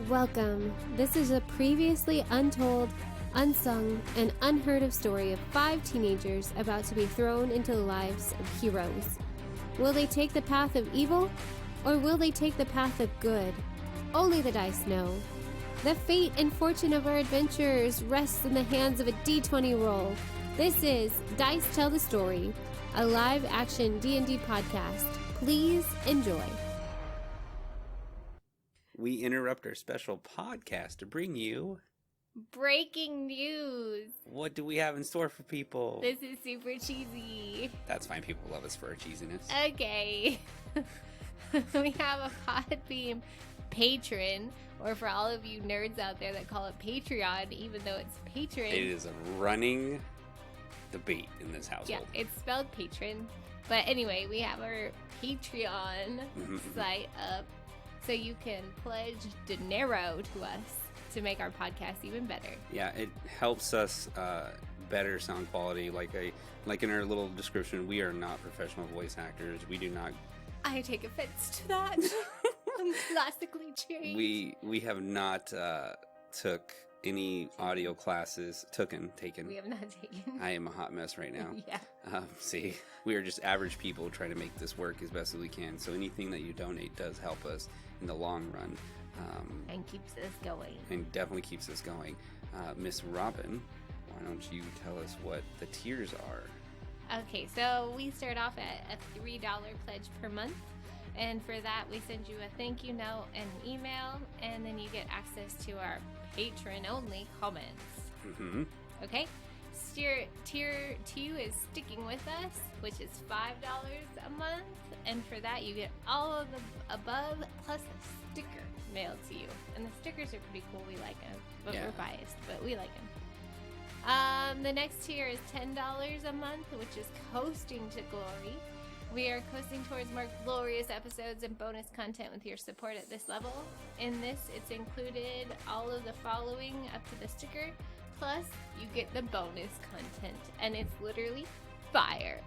Welcome. This is a previously untold, unsung, and unheard of story of 5 teenagers about to be thrown into the lives of heroes. Will they take the path of evil, or will they take the path of good? Only the dice know. The fate and fortune of our adventurers rests in the hands of a D20 roll. This is Dice Tell the Story, a live-action D&D podcast. Please enjoy. We interrupt our special podcast to bring you Breaking news. What do we have in store for people? This is super cheesy. That's fine. People love us for our cheesiness. Okay. We have a Podbeam patron, or for all of you nerds out there that call it Patreon, even though it's patron. It is a running debate in this household. Yeah, it's spelled patron. But anyway, we have our Patreon site up, so you can pledge dinero to us to make our podcast even better. Yeah, it helps us better sound quality. Like in our little description, we are not professional voice actors. We do not. I take offense to that. I'm classically trained. We have not took any audio classes. Taken. We have not taken. I am a hot mess right now. Yeah. See, we are just average people trying to make this work as best as we can. So anything that you donate does help us in the long run. And keeps us going. And definitely keeps us going. Miss Robin, why don't you tell us what the tiers are? Okay, so we start off at a $3 pledge per month. And for that, we send you a thank you note and an email. And then you get access to our patron-only comments. Mm-hmm. Okay? Tier 2 is sticking with us, which is $5 a month. And for that, you get all of the above plus a sticker mailed to you. And the stickers are pretty cool. We like them. But Yeah. we're biased, but we like them. The next tier is $10 a month, which is Coasting to Glory. We are coasting towards more glorious episodes and bonus content with your support at this level. In this, it's included all of the following up to the sticker, plus you get the bonus content, and it's literally fire.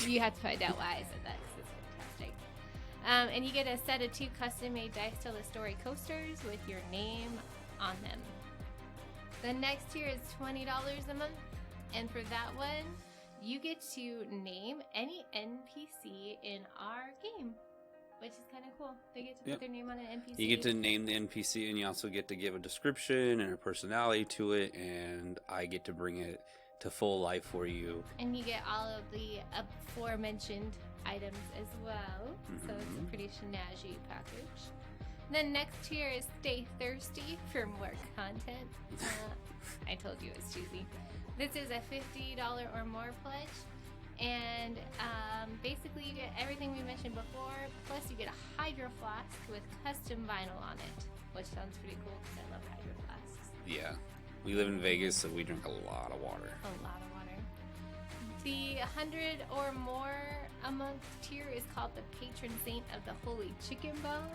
You have to find out why I said that, because it's fantastic. And you get a set of 2 custom-made Dice Tell the Story coasters with your name on them. The next tier is $20 a month, and for that one, you get to name any NPC in our game, which is kind of cool. They get to put their name on an NPC. You get to name the NPC, and you also get to give a description and a personality to it, and I get to bring it to full life for you. And you get all of the aforementioned items as well, so it's a pretty snazzy package. The next tier is Stay Thirsty for more content. I told you it was cheesy. This is a $50 or more pledge, and basically you get everything we mentioned before, plus you get a hydro flask with custom vinyl on it, which sounds pretty cool because I love hydro flasks. Yeah. We live in Vegas, so we drink a lot of water. A lot of water. The 100 or more a month tier is called the Patron Saint of the Holy Chicken Bone,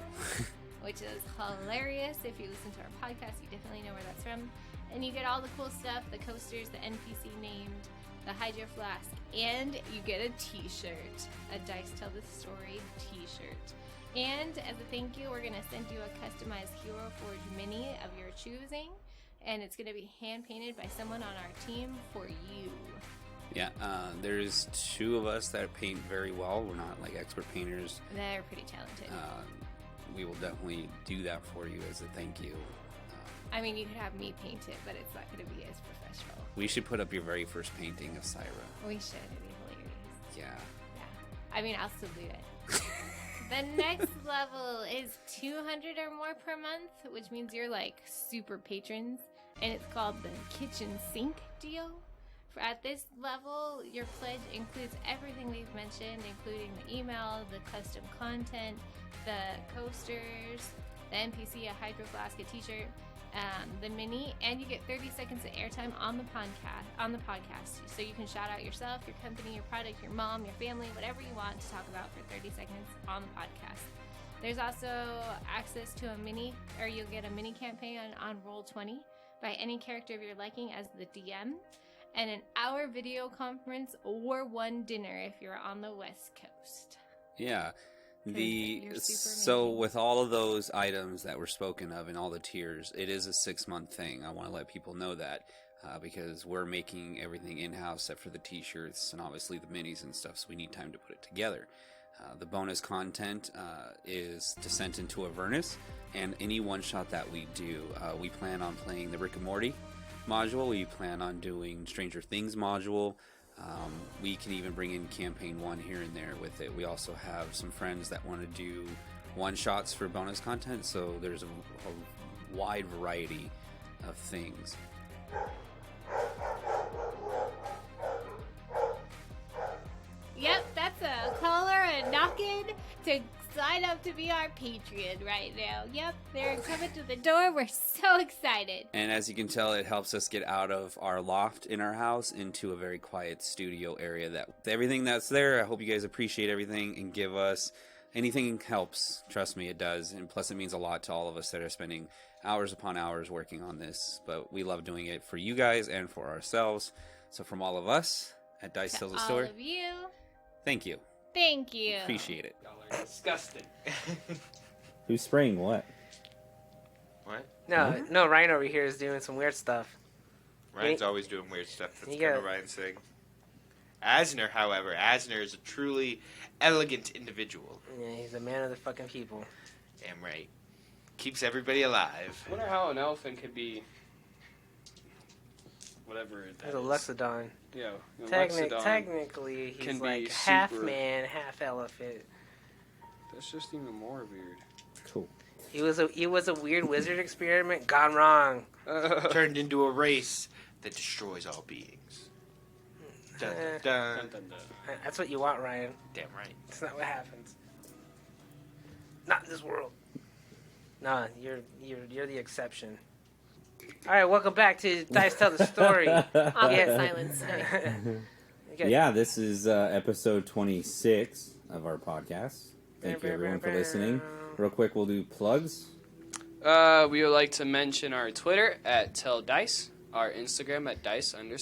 which is hilarious. If you listen to our podcast, you definitely know where that's from. And you get all the cool stuff, the coasters, the NPC named, the Hydro Flask, and you get a t-shirt, a Dice Tell the Story t-shirt. And as a thank you, we're going to send you a customized Hero Forge mini of your choosing, and it's going to be hand-painted by someone on our team for you. Yeah, there's 2 of us that paint very well. We're not like expert painters. They're pretty talented. We will definitely do that for you as a thank you. I mean, you could have me paint it, but it's not going to be as professional. We should put up your very first painting of Syra. We should. It'd be hilarious. Yeah. I mean, I'll still do it. The next level is 200 or more per month, which means you're like super patrons, and it's called the Kitchen Sink deal. At this level, your pledge includes everything we've mentioned, including the email, the custom content, the coasters, the NPC, a hydro flask, a t-shirt, the mini, and you get 30 seconds of airtime on the podcast. So you can shout out yourself, your company, your product, your mom, your family, whatever you want to talk about for 30 seconds on the podcast. There's also access to you'll get a mini campaign on Roll20 by any character of your liking as the DM, and an hour video conference or one dinner if you're on the West Coast. Yeah. You're super So amazing. with all of those items that were spoken of in all the tiers, it is a 6-month thing. I want to let people know that because we're making everything in-house except for the t-shirts and obviously the minis and stuff, so we need time to put it together. The bonus content is Descent into Avernus, and any one-shot that we do, we plan on playing the Rick and Morty module. We plan on doing Stranger Things module. We can even bring in Campaign 1 here and there with it. We also have some friends that want to do one-shots for bonus content, so there's a wide variety of things. Yep, that's a caller and knocking to sign up to be our Patreon right now. Yep, they're coming to the door. We're so excited. And as you can tell, it helps us get out of our loft in our house into a very quiet studio area. That everything that's there, I hope you guys appreciate everything and give us anything helps. Trust me, it does. And plus, it means a lot to all of us that are spending hours upon hours working on this. But we love doing it for you guys and for ourselves. So from all of us at Dice Tells a To all Story, of you, thank you. thank you. Appreciate it. Y'all are disgusting. Who's spraying what? What? No, Ryan over here is doing some weird stuff. Ryan's always doing weird stuff. That's You kind got- of Ryan's thing. Asner, however, Asner is a truly elegant individual. Yeah, he's a man of the fucking people. Damn right. Keeps everybody alive. I wonder how an elephant could be whatever that He's a is. Lexodon. Yeah, a Lexodon. Technically, can he's be like half super- man, half elephant. That's just even more weird. Cool. He was a weird wizard experiment gone wrong. Turned into a race that destroys all beings. Dun, dun, dun. Dun, dun, dun. That's what you want, Ryan. Damn right. That's not what happens. Not in this world. No, you're the exception. All right, welcome back to Dice Tell the Story. Awkward Yeah. silence. Okay. Yeah, this is episode 26 of our podcast. Thank you everyone for listening. Real quick, we'll do plugs. We would like to mention our Twitter at Tell Dice, our Instagram at Dice _the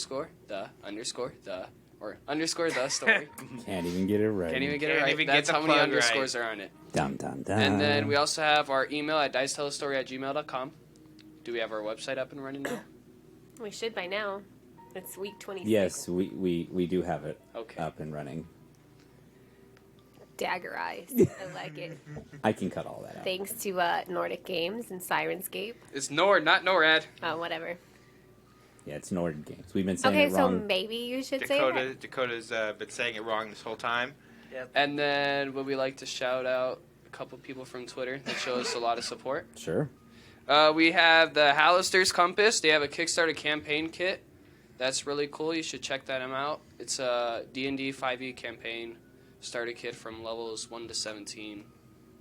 story. Can't even get it right. Can't even get it Can't right. even That's get the how many plug underscores are on it. Dum dum dum. And then we also have our email at dicetellthestory@gmail.com. Do we have our website up and running now? We should by now. It's week 26. Yes, we do have it Okay. up and running. Dagger Eyes. I like it. I can cut all that out. Thanks to Nordic Games and Sirenscape. It's Nord, not NORAD. Oh, whatever. Yeah, it's Nord Games. We've been saying Okay, it so wrong. maybe you should say that. Dakota's been saying it wrong this whole time. And then would we like to shout out a couple people from Twitter that show us a lot of support? Sure. We have the Hallister's Compass. They have a Kickstarter campaign kit. That's really cool. You should check that out. It's a D&D 5e campaign starter kit from levels 1 to 17.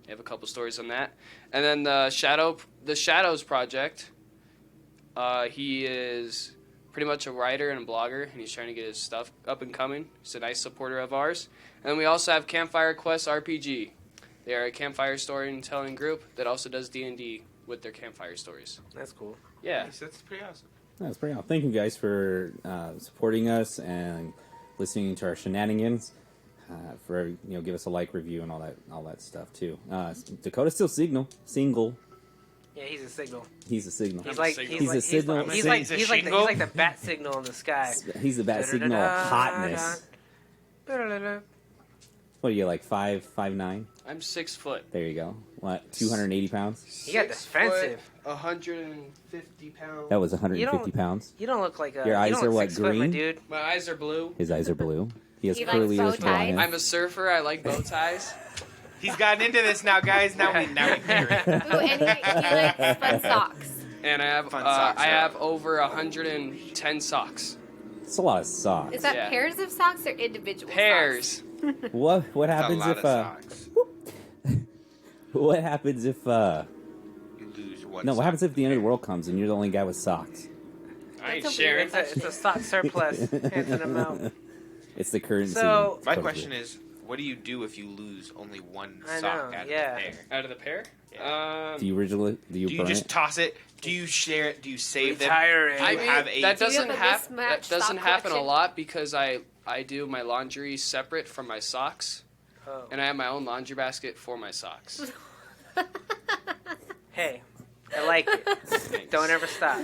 They have a couple stories on that. And then the Shadows Project. He is pretty much a writer and a blogger, and he's trying to get his stuff up and coming. He's a nice supporter of ours. And then we also have Campfire Quest RPG. They are a campfire storytelling group that also does D&D with their campfire stories. That's cool. Yeah. Nice, that's pretty awesome. That's pretty awesome. Thank you guys for supporting us and listening to our shenanigans. For give us a like, review, and all that stuff too. Dakota's still single. Yeah, he's a signal. He's a signal. He's like He's a signal. He's like the bat signal in the sky. He's the bat signal of hotness. What are you, like 5'9"? I'm 6 foot. There you go. What, 280 pounds? He got defensive. 150 pounds. That was 150 pounds. You don't look like a. Your eyes you don't are look what, 6 foot, my green? dude. My eyes are blue. His eyes are blue. He has He likes curly bow as brown ties. hair. I'm a surfer. I like bow ties. He's gotten into this now, guys. Now we hear it. Ooh, and he likes fun socks. And I have Fun socks, I yeah. have over 110 socks. It's a lot of socks. Is that Yeah. pairs of socks or individual Pairs. What That's happens a lot if of socks. what happens if You lose one. no, what sock. happens if the end of the world comes and you're the only guy with socks? I ain't That's a sharing. weird- It's a sock surplus. Hands in the mouth. It's the currency. So- My question is, what do you do if you lose only one I sock know, out yeah. of the pair? Out of the pair? do you originally Do you burn just it? toss it? Do you share it? Do you save them? Retire it. Do I you mean, have a? that Do you doesn't have a happen. That mismatched doesn't sock happen a collection? lot because I do my laundry separate from my socks. Oh. and I have my own laundry basket for my socks. Hey, I like it. Thanks. Don't ever stop.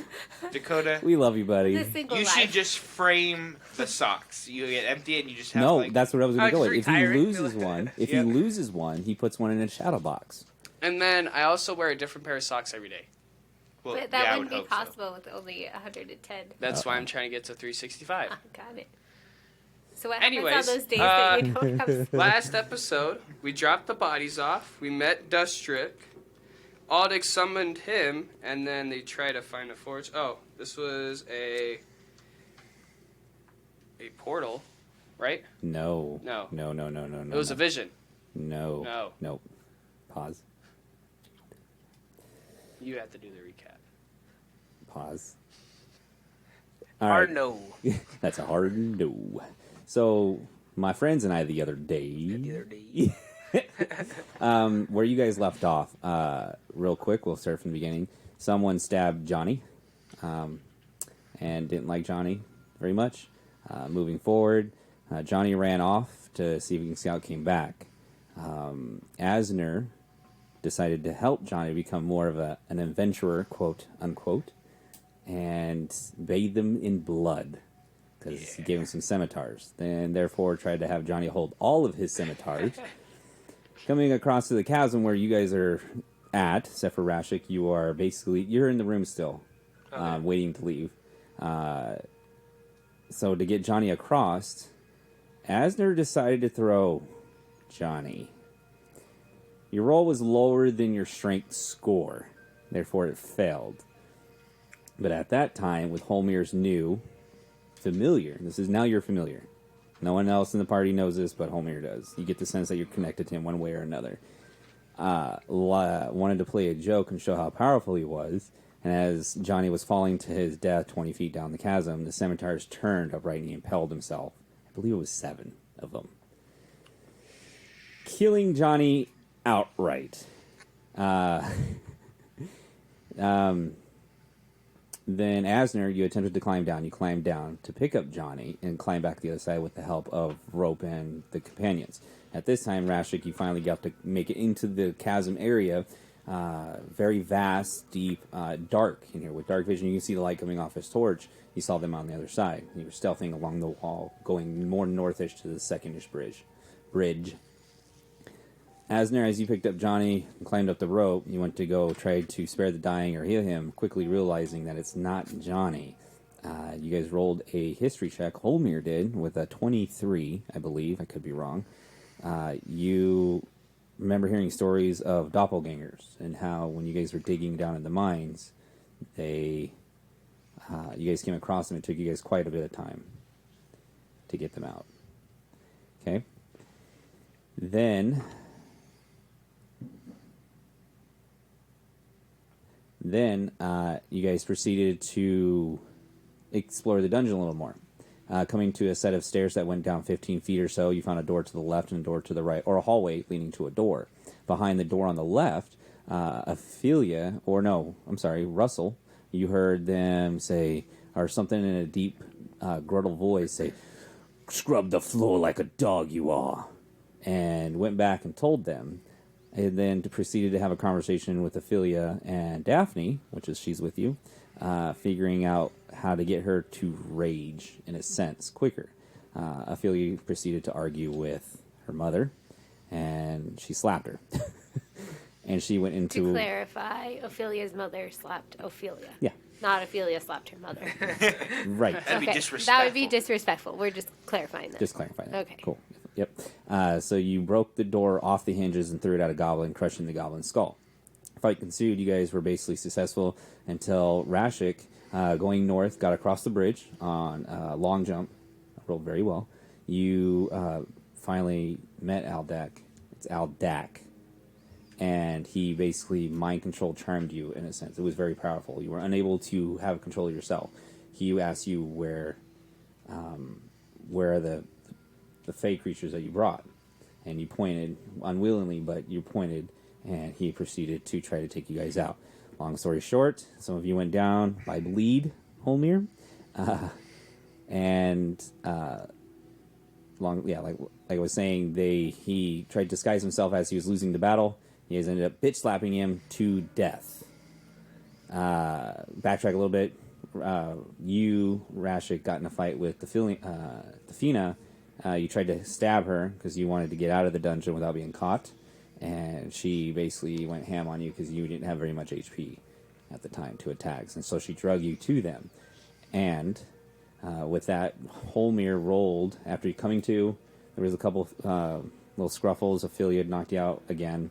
Dakota, We love you, The buddy. single you life. should just frame the socks. You get empty and you just have No, like... that's what I was going to Oh, go with. just If he retire it? loses one, he Yep. loses one, he puts one in a shadow box. And then I also wear a different pair of socks every day. Well, But that yeah, I wouldn't would be hope so. possible with only 110. That's why I'm trying to get to 365. Ah, got it. So what Anyways, happens on those days that you don't have... Last episode, we dropped the bodies off. We met Dustrick. Aldic summoned him, and then they tried to find a forge. Oh, this was a portal, right? No. No. No. It was a vision. No. No. Nope. Pause. You have to do the recap. Pause. All Hard right. no. That's a hard no. So, my friends and I the other day... The other day. Where you guys left off, real quick, we'll start from the beginning. Someone stabbed Johnny, and didn't like Johnny very much. Moving forward, Johnny ran off to see if Scout came back. Asner decided to help Johnny become more of an adventurer, quote unquote, and bathed him in blood because he gave him some scimitars. Then, therefore, tried to have Johnny hold all of his scimitars. Coming across to the chasm where you guys are at, except for Rashik, you're in the room still, waiting to leave. So to get Johnny across, Asner decided to throw Johnny. Your roll was lower than your strength score, therefore it failed. But at that time, with Holmir's new familiar, this is now your familiar. No one else in the party knows this, but Holmir does. You get the sense that you're connected to him one way or another. Wanted to play a joke and show how powerful he was. And as Johnny was falling to his death 20 feet down the chasm, the scimitars turned upright and he impaled himself. I believe it was 7 of them. Killing Johnny outright. Then Asner, you attempted to climb down. You climbed down to pick up Johnny and climb back the other side with the help of Rope and the companions. At this time, Rashik, you finally got to make it into the chasm area. Very vast, deep, dark in here. With dark vision, you can see the light coming off his torch. You saw them on the other side. You were stealthing along the wall, going more northish to the secondish bridge. Asner, as you picked up Johnny and climbed up the rope, you went to go try to spare the dying or heal him, quickly realizing that it's not Johnny. You guys rolled a history check. Holmir did, with a 23, I believe. I could be wrong. You remember hearing stories of doppelgangers and how when you guys were digging down in the mines, you guys came across them. It took you guys quite a bit of time to get them out. Okay? Then you guys proceeded to explore the dungeon a little more. Coming to a set of stairs that went down 15 feet or so, you found a door to the left and a door to the right, or a hallway leading to a door. Behind the door on the left, Russell, you heard them say, or something in a deep, guttural voice, say, "Scrub the floor like a dog you are," and went back and told them. And then proceeded to have a conversation with Ophelia and Daphne, which is she's with you, figuring out how to get her to rage, in a sense, quicker. Ophelia proceeded to argue with her mother, and she slapped her. And she went into... To clarify, Ophelia's mother slapped Ophelia. Yeah. Not Ophelia slapped her mother. Right. That'd be Okay, disrespectful. that would be disrespectful. We're just clarifying that. Just clarifying that. Okay. Cool. Yep. So you broke the door off the hinges and threw it at a goblin, crushing the goblin's skull. Fight ensued. You guys were basically successful until Rashik, going north, got across the bridge on a long jump. Rolled very well. You finally met Aldak. It's Aldak. And he basically mind control charmed you, in a sense. It was very powerful. You were unable to have control of yourself. He asked you where are the fey creatures that you brought. And you pointed, unwillingly, but you pointed, and he proceeded to try to take you guys out. Long story short, some of you went down by bleed, Holmir. And like I was saying, he tried to disguise himself as he was losing the battle. He has ended up bitch slapping him to death. Backtrack a little bit. You, Rashik, got in a fight with Defina. You tried to stab her because you wanted to get out of the dungeon without being caught, and she basically went ham on you because you didn't have very much HP at the time to attacks, and so she drug you to them. And with that, Holmir rolled after you coming to. There was a couple little scruffles. Ophelia had knocked you out again,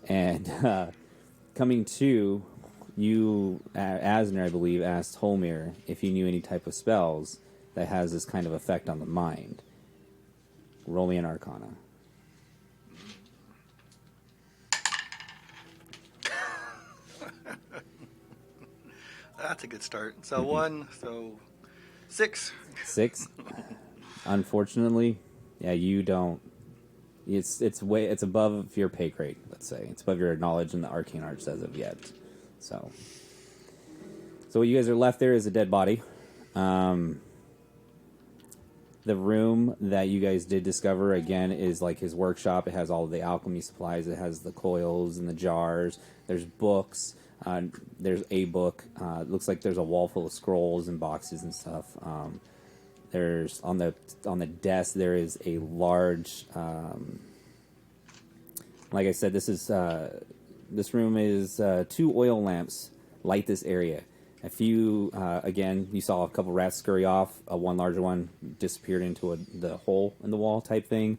and coming to. You, Asner, I believe, asked Holmir if he knew any type of spells that has this kind of effect on the mind. Roll me an Arcana. That's a good start. So 1, so 6. 6. Unfortunately, yeah, you don't. It's above your pay grade. Let's say it's above your knowledge in the arcane arts as of yet. So what you guys are left there is a dead body. The room that you guys did discover, again, is like his workshop. It has all of the alchemy supplies. It has the coils and the jars. There's books. There's a book. It looks like there's a wall full of scrolls and boxes and stuff. There's on the desk there is a large. Like I said, this room is 2 oil lamps light this area. A few, again, you saw a couple rats scurry off. One larger one disappeared into the hole in the wall type thing,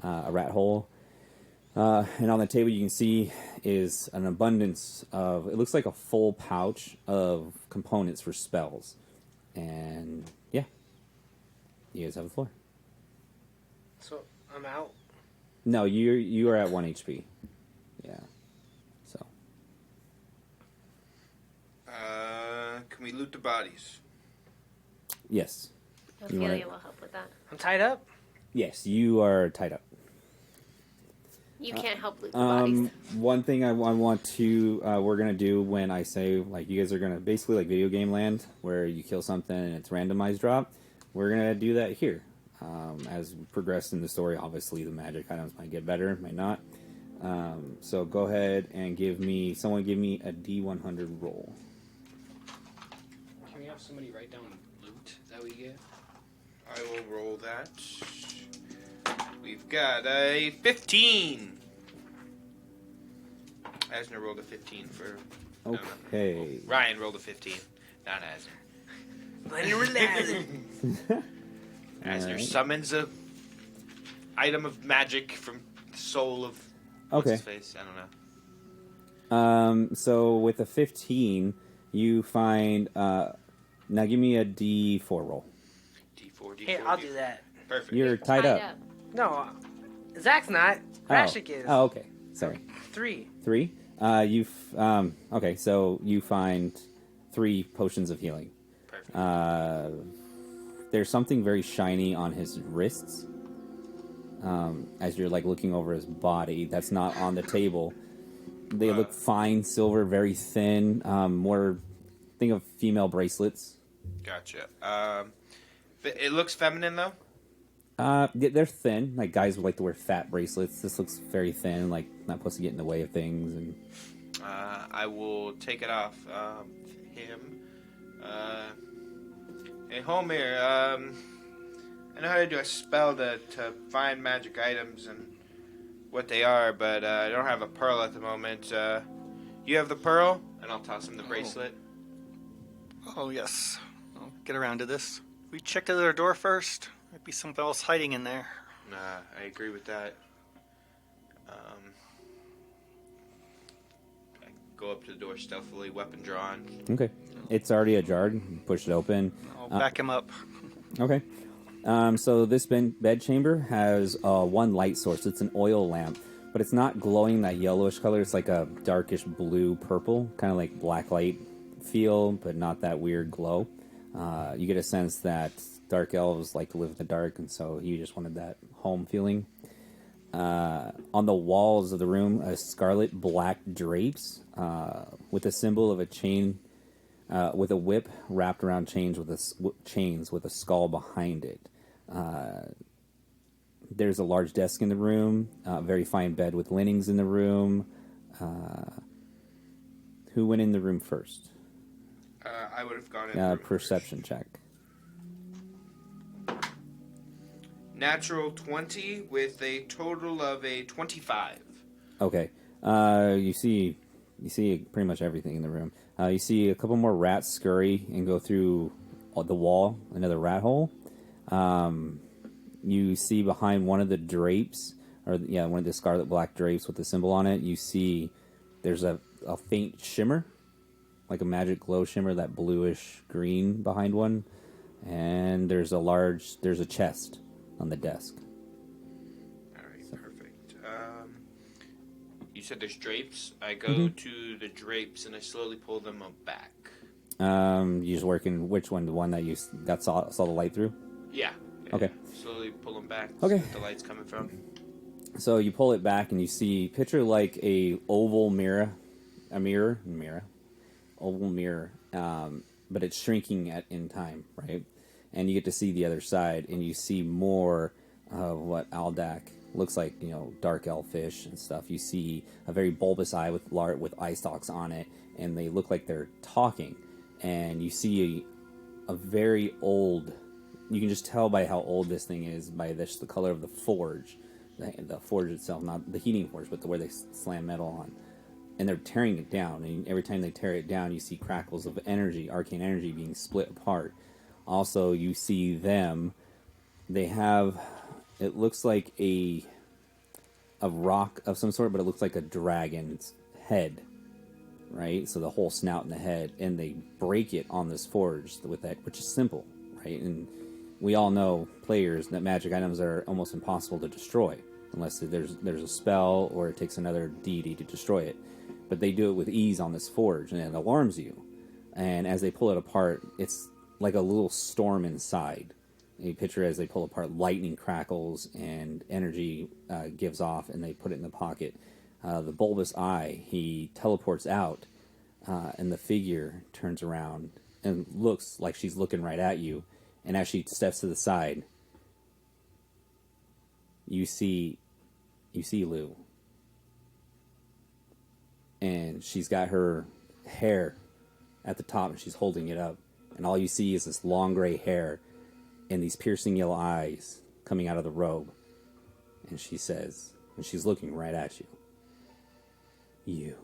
a rat hole. And on the table you can see is an abundance of, it looks like a full pouch of components for spells. And yeah, you guys have the floor. So I'm out. No, you are at 1 HP. Yeah. So. Can we loot the bodies? Yes. Ophelia will help with that. I'm tied up. Yes, you are tied up. You can't help loot the bodies. One thing I want to we're gonna do when I say like you guys are gonna basically like video game land where you kill something and it's randomized drop. We're gonna do that here. As we progress in the story, obviously the magic items might get better, might not. So go ahead and someone give me a D100 roll. Can we have somebody write down loot that we get? I will roll that. We've got a 15. Asner rolled a 15 for... Okay. No. Ryan rolled a 15. Not Asner. Plenty relaxing. Asner Right. summons a item of magic from the soul of... Okay. What's his face? I don't know. So with a 15, you find. Now give me a D4 roll. D4. Hey, I'll do that. Perfect. You're tied up. No, Zach's not. Rashik is. Oh, okay. Sorry. 3. 3. Okay, so you find 3 potions of healing. Perfect. There's something very shiny on his wrists. As you're like looking over his body, that's not on the table. They look fine, silver, very thin. More, think of female bracelets. Gotcha. It looks feminine though. They're thin. Like guys would like to wear fat bracelets. This looks very thin, like not supposed to get in the way of things. And I will take it off him. Hey, Holmir, I know how to do a spell to find magic items and what they are, but I don't have a pearl at the moment. You have the pearl? And I'll toss him the bracelet. Oh, yes. I'll get around to this. We checked the other door first. Might be something else hiding in there. Nah, I agree with that. I go up to the door stealthily, weapon drawn. okay, it's already ajar. Push it open. I'll back him up. Okay. So this bed chamber has one light source. It's an oil lamp, but it's not glowing that yellowish color. It's like a darkish blue purple, kind of like black light feel, but not that weird glow. You get a sense that dark elves like to live in the dark, and so you just wanted that home feeling. On the walls of the room, a scarlet black drapes with a symbol of a chain with a whip wrapped around chains with a skull behind it. There's a large desk in the room, a very fine bed with linens in the room. Who went in the room first? I would have gone in. The room Perception check. first. Natural 20 with a total of a 25. Okay. You see pretty much everything in the room. You see a couple more rats scurry and go through the wall, another rat hole. You see behind one of the drapes, one of the scarlet black drapes with the symbol on it, you see there's a faint shimmer, like a magic glow shimmer, that bluish green behind one. And there's a chest on the desk. All right, perfect. You said there's drapes. I go to the drapes and I slowly pull them back. You just working which one? The one that you saw the light through? Yeah. Okay. Slowly pull them back. Okay. See where the light's coming from. So you pull it back and you see, picture like a oval mirror, oval mirror, but it's shrinking in time, right? And you get to see the other side, and you see more of what Aldak looks like, dark elfish and stuff. You see a very bulbous eye with eye stalks on it, and they look like they're talking. And you see a very old. You can just tell by how old this thing is by the color of the forge. The forge itself, not the heating forge, but where they slam metal on. And they're tearing it down. And every time they tear it down, you see crackles of energy, arcane energy, being split apart. Also, you see them. They have, it looks like a rock of some sort, but it looks like a dragon's head, right? So the whole snout and the head, and they break it on this forge with that, which is simple, right? And we all know, players, that magic items are almost impossible to destroy unless there's a spell or it takes another deity to destroy it. But they do it with ease on this forge, and it alarms you. And as they pull it apart, it's like a little storm inside. You picture as they pull apart, lightning crackles and energy gives off, and they put it in the pocket. The bulbous eye, he teleports out, and the figure turns around and looks like she's looking right at you. And as she steps to the side, you see Lou. And she's got her hair at the top, and she's holding it up. And all you see is this long gray hair and these piercing yellow eyes coming out of the robe. And she says, and she's looking right at you, "You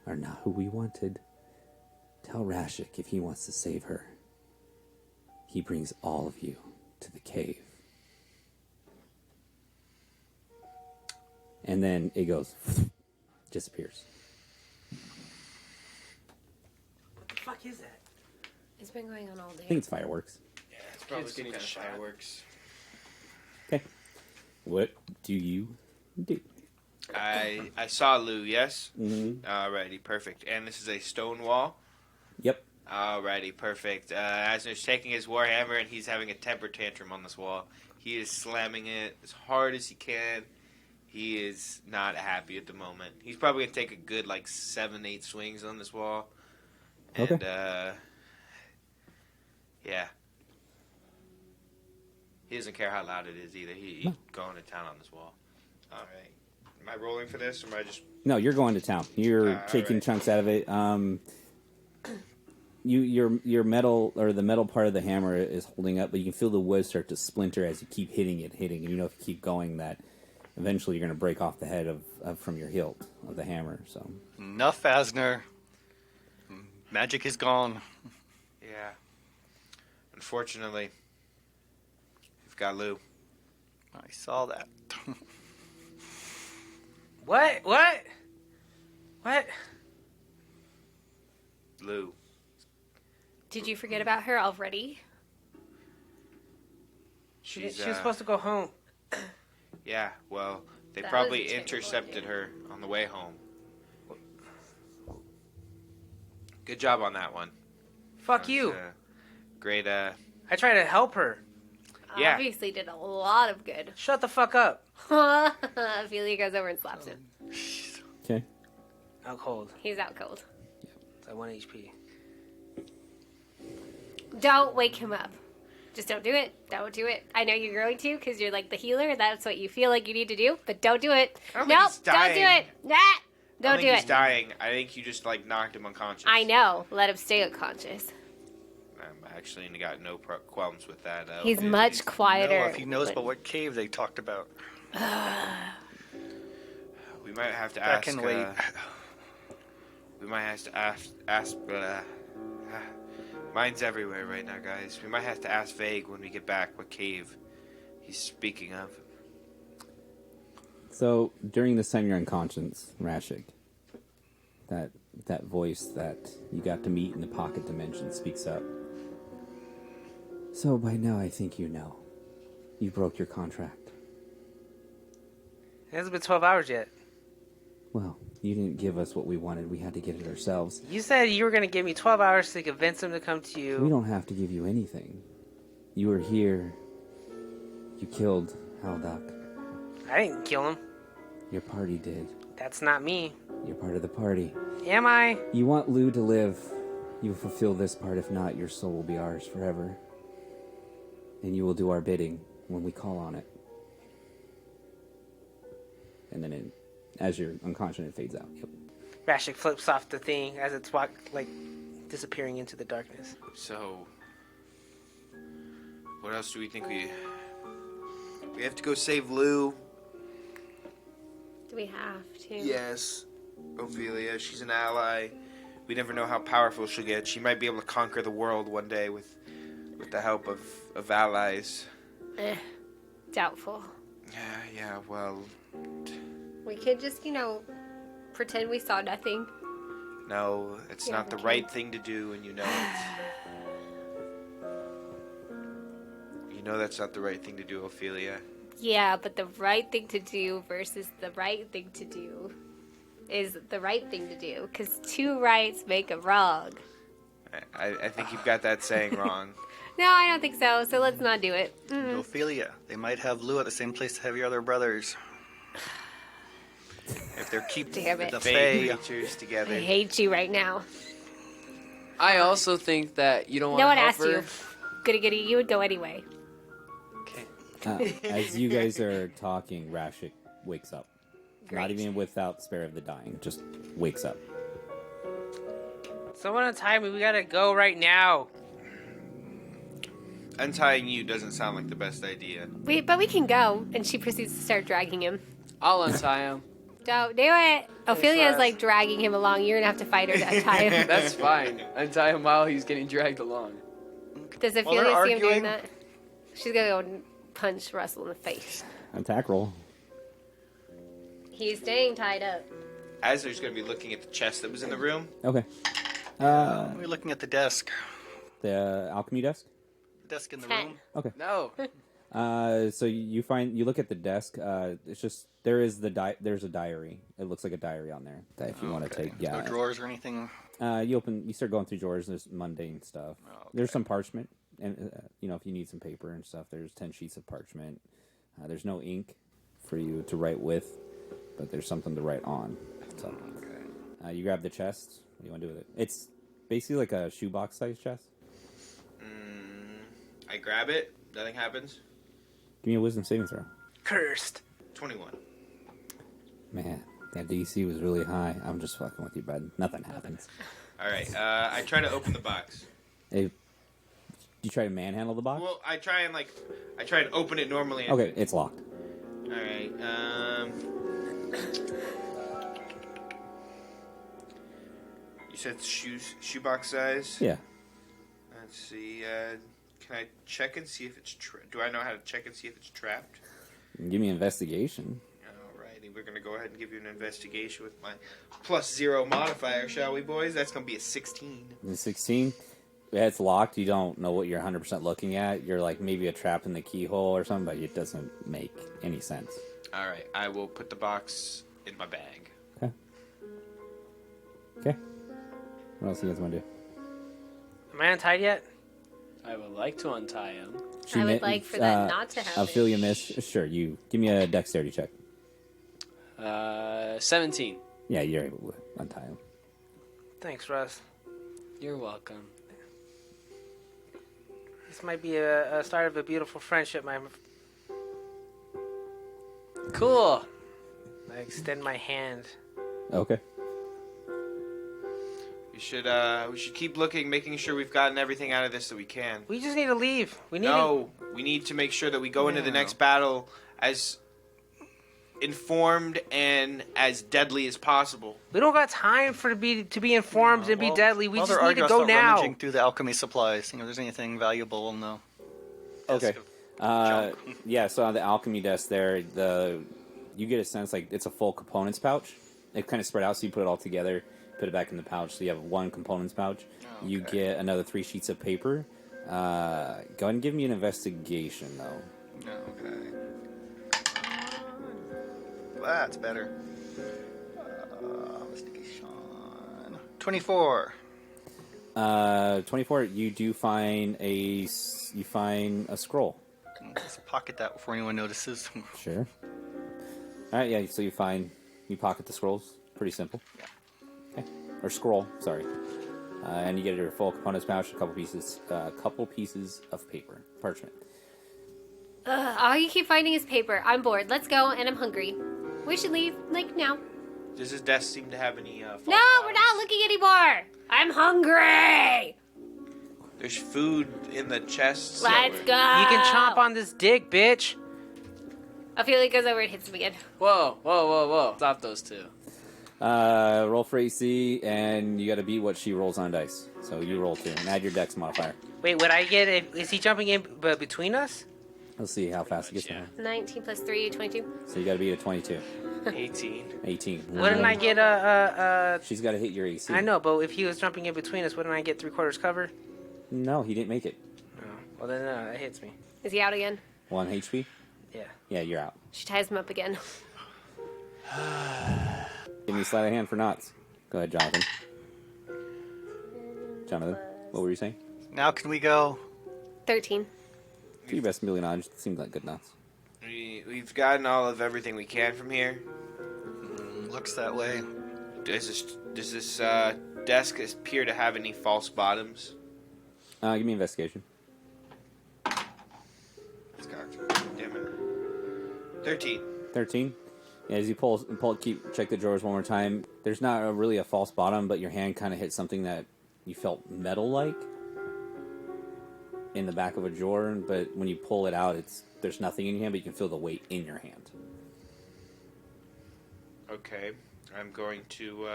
are not who we wanted. Tell Rashik if he wants to save her. He brings all of you to the cave." And then it goes, disappears. What the fuck is that? It's been going on all day. I think it's fireworks. Yeah, it's probably Kids some getting kind of shot. fireworks. Okay. What do you do? I saw Lou, yes? Mm-hmm. Alrighty, perfect. And this is a stone wall? Yep. Alrighty, perfect. Asner's taking his warhammer and he's having a temper tantrum on this wall. He is slamming it as hard as he can. He is not happy at the moment. He's probably going to take a good, 7-8 swings on this wall. And, Okay. Yeah. He doesn't care how loud it is either. He's going to town on this wall. Alright. Am I rolling for this, or am I just... No, you're going to town. You're taking right. chunks out of it. Your metal, or the metal part of the hammer is holding up, but you can feel the wood start to splinter as you keep hitting, and if you keep going, that eventually you're going to break off the head of from your hilt of the hammer. So Enough, Asner. Magic is gone. Yeah. Unfortunately, we've got Lou. I saw that. What? Lou. Did you forget about her already? She She's, was supposed to go home. Yeah, well, they That probably was a terrible intercepted idea. her on the way home. Good job on that one. Fuck That you. was, great, I tried to help her. Yeah. Obviously did a lot of good. Shut the fuck up. Ophelia goes over and slaps him. okay. Out cold. He's out cold. It's at 1 HP. Don't wake him up. Just don't do it. Don't do it. I know you're going to because you're like the healer. That's what you feel like you need to do, but don't do it. I don't think Nope, he's don't do dying. it. Nah, I don't think do he's it. dying. I think you just like knocked him unconscious. I know. Let him stay unconscious. I'm actually got no qualms with that. He's Ophelia. much quieter. No, if he knows about what cave they talked about. We might have to I ask. can wait. We might have to ask. Mine's everywhere right now, guys. We might have to ask Vague when we get back what cave he's speaking of. So during this time you're unconscious, Rashik, that voice that you got to meet in the pocket dimension speaks up. So by now I think you know. You broke your contract. It hasn't been 12 hours yet. Well, you didn't give us what we wanted. We had to get it ourselves. You said you were going to give me 12 hours to convince him to come to We you. don't have to give you anything. You were here. You killed Haldak. I didn't kill him. Your party did. That's not me. You're part of the party. Am I? You want Lou to live. You will fulfill this part. If not, your soul will be ours forever. And you will do our bidding when we call on it. And then as you're unconscious, it fades out. Yep. Rashik flips off the thing as it's disappearing into the darkness. So, what else do we think we have to go save Lou? Do we have to? Yes, Ophelia. She's an ally. We never know how powerful she'll get. She might be able to conquer the world one day with the help of allies. Doubtful. Yeah. Well, We could just, pretend we saw nothing. no, it's Yeah, not the we right can. thing to do, and you know it. You know that's not the right thing to do, Ophelia. Yeah, but the right thing to do versus the right thing to do is the right thing to do. Because two rights make a wrong. I think you've got that saying wrong. No, I don't think so. So let's not do it. Ophelia, they might have Lou at the same place to have your other brothers. If they're keeping Damn it. the Fake Fae. creatures I together. hate you right now. I also think that you don't want No to one help asked her. you. Goody goody, you would go anyway. Okay. As you guys are talking, Rashik wakes up. Not Great. even without spare of the dying, just wakes up. Someone untie me. We gotta go right now. Untying you doesn't sound like the best idea. But we can go. And she proceeds to start dragging him. I'll untie him. Don't do it. Ophelia's Russ. like dragging him along. You're gonna have to fight her to untie him. That's fine. Untie him while he's getting dragged along. Does While they're Ophelia see him doing arguing- that? She's gonna go and punch Russell in the face. Attack roll. He's staying tied up. Asler's going to be looking at the chest that was in the room. Okay. We're looking at the desk. The alchemy desk. The desk in the 10. room. Okay. No. So you look at the desk. It's just there's a diary. It looks like a diary on there that if you want to Okay. take. Yeah. No drawers or anything. You start going through drawers. There's mundane stuff. Okay. There's some parchment, and if you need some paper and stuff, there's 10 sheets of parchment. There's no ink for you to write with, but there's something to write on. So you grab the chest. What do you want to do with it? It's basically like a shoebox size chest. I grab it. Nothing happens. Give me a wisdom saving throw. Cursed. 21. Man, that DC was really high. I'm just fucking with you, bud. Nothing happens. All right. I try to open the box. Hey, you try to manhandle the box? Well, I try and open it normally. Okay, it's locked. All right. You said shoebox size. Yeah. Let's see. Can I check and see if it's do I know how to check and see if it's trapped? Give me investigation. Alrighty, we're gonna go ahead and give you an investigation with my +0 modifier, shall we, boys? That's gonna be a 16. The 16. Yeah, it's locked. You don't know what you're 100% looking at. You're like maybe a trap in the keyhole or something, but it doesn't make any sense. All right, I will put the box in my bag. Okay. Okay. What else do you guys want to do? Am I untied yet? I would like to untie him. I would like for that not to happen. Ophelia missed. Sure, you give me a dexterity check. 17. Yeah, you're able to untie him. Thanks, Russ. You're welcome. This might be a start of a beautiful friendship. Cool. I extend my hand. Okay. We should keep looking, making sure we've gotten everything out of this that we can. We just need to leave. We need We need to make sure that we go into the next battle as informed and as deadly as possible. We don't got time to be informed and be deadly. We just need to go now. Rummaging through the alchemy supplies. You know, if there's anything valuable in the Okay. desk of junk. Yeah, so on the alchemy desk there, you get a sense like it's a full components pouch. It kind of spread out, so you put it all together, put it back in the pouch, so you have one components pouch. Oh, You get another 3 sheets of paper. Go ahead and give me an investigation, though. Okay. That's better. Investigation. 24. 24. You do find a scroll. Just pocket that before anyone notices. Sure. All right. Yeah. So you pocket the scrolls. Pretty simple. Okay. Or scroll. Sorry. And you get your full components pouch. A couple pieces of paper, parchment. All you keep finding is paper. I'm bored. Let's go, and I'm hungry. We should leave, like, now. Does this desk seem to have any false No, we're bottoms? not looking anymore. I'm hungry. There's food in the chests. Let's go. You can chomp on this dick, bitch. Ophelia goes over and hits him again. Whoa. Stop those two. Roll for AC, and you got to beat what she rolls on dice. So you roll 2, and add your dex modifier. Wait, would I get it? Is he jumping in between us? Let's see how fast it gets to her. 19 plus 3, 22. So you got to beat a 22. 18. 18. Wouldn't I get She's got to hit your AC. I know, but if he was jumping in between us, wouldn't I get 3/4 cover? No, he didn't make it. Oh, well then that hits me. Is he out again? 1 HP? Yeah. Yeah, you're out. She ties him up again. Give me a sleight of hand for knots. Go ahead, Jonathan. Jonathan, what were you saying? Now can we go? 13. Do your best million knowledge. Seems like good knots. We've gotten all of everything we can from here. Looks that way. Does this desk appear to have any false bottoms? Give me investigation. Damn it. 13. 13. Yeah, as you check the drawers one more time. There's not really a false bottom, but your hand kind of hit something that you felt metal-like in the back of a drawer. But when you pull it out, there's nothing in your hand, but you can feel the weight in your hand. Okay. I'm going to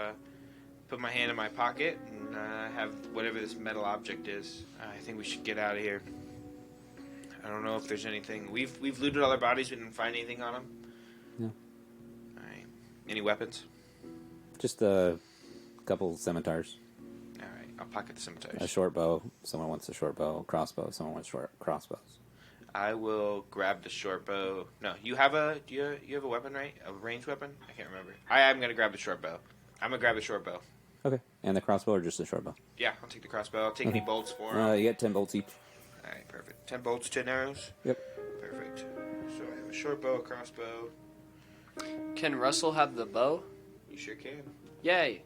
put my hand in my pocket and have whatever this metal object is. I think we should get out of here. I don't know if there's anything. We've looted all our bodies. We didn't find anything on them. No. All right. Any weapons? Just a couple scimitars. All right. I'll pocket the scimitars. A short bow. Someone wants a short bow. Crossbow. Someone wants short crossbows. I will grab the short bow. No, you have a weapon, right? A ranged weapon? I can't remember. I'm gonna grab the short bow. I'm gonna grab the short bow. Okay. And the crossbow or just the short bow? Yeah, I'll take the crossbow. I'll take any bolts for him. You get 10 bolts each. All right, perfect. 10 bolts, 10 arrows. Yep. Perfect. So I have a short bow, a crossbow. Can Russell have the bow? You sure can. Yay.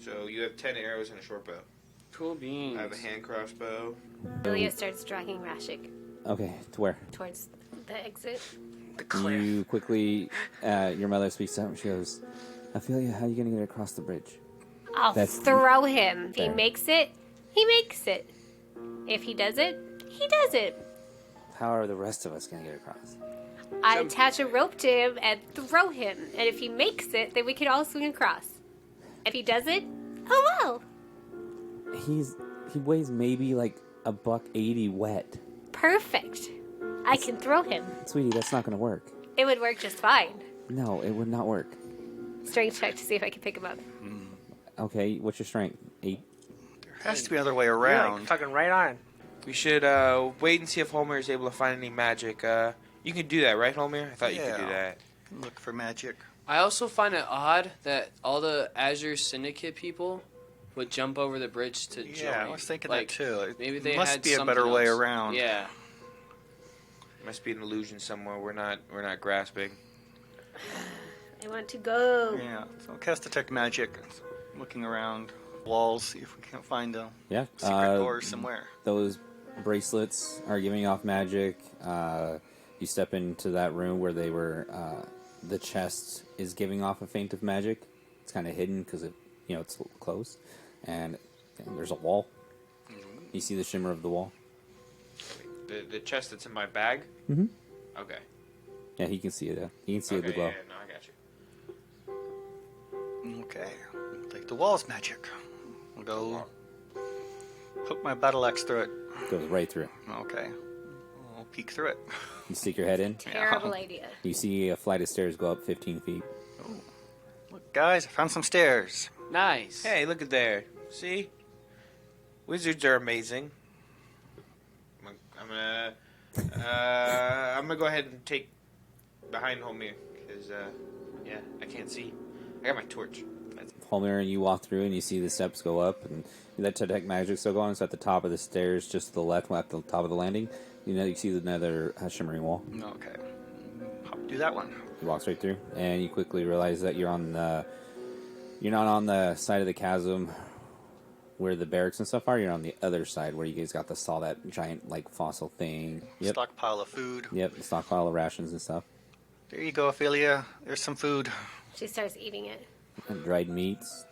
So you have 10 arrows and a short bow. Cool beans. I have a hand crossbow. Ophelia starts dragging Rashik Okay. To where? towards the exit. The cliff. You quickly, your mother speaks up and she goes, Ophelia, how are you going to get across the bridge? I'll That's- throw him. If he Fair. makes it, he makes it. If he does it, he does it. How are the rest of us going to get across? I attach a rope to him and throw him. And if he makes it, then we can all swing across. If he does it, oh well. He weighs maybe like $180 wet. Perfect. I can throw him. Sweetie, that's not going to work. It would work just fine. No, it would not work. Strength check to see if I can pick him up. Okay, what's your strength? 8? There has to be another way You're around. like fucking right on. We should wait and see if Homer is able to find any magic. You can do that, right, Homer? I thought you could do Yeah. that. Look for magic. I also find it odd that all the Azure Syndicate people would jump over the bridge to join. Yeah, I was thinking Like, that too. It Maybe they must had be a something better way else. around. Yeah. Must be an illusion somewhere. We're not grasping. I want to go. Yeah. So cast detect magic. Looking around walls, see if we can't find a Yeah. secret door somewhere. Those bracelets are giving off magic. You step into that room where they were. The chest is giving off a feint of magic. It's kind of hidden because it's closed, and there's a wall. You see the shimmer of the wall. The chest that's in my bag? Mm-hmm. Okay. Yeah, he can see it. He can see Okay, the glow. yeah, no, I got you. Okay. Like the wall's magic. I'll go hook my battle axe through it. Goes right through it. Okay. I'll peek through it. You stick your head in. Terrible idea. You see a flight of stairs go up 15 feet. Look, guys, I found some stairs. Nice. Hey, look at there. See? Wizards are amazing. I'm gonna go ahead and take behind Homir because I can't see. I got my torch. Palmer, and you walk through and you see the steps go up, and you let detect magic still going. So at the top of the stairs, just to the left, at the top of the landing, you see another shimmering wall. Okay. Hop do that one. You walk straight through, and you quickly realize that you're not on the side of the chasm where the barracks and stuff are. You're on the other side where you guys saw that giant fossil thing. Yep. Stockpile of food. Yep, the stockpile of rations and stuff. There you go, Ophelia. There's some food. She starts eating it. And dried meats.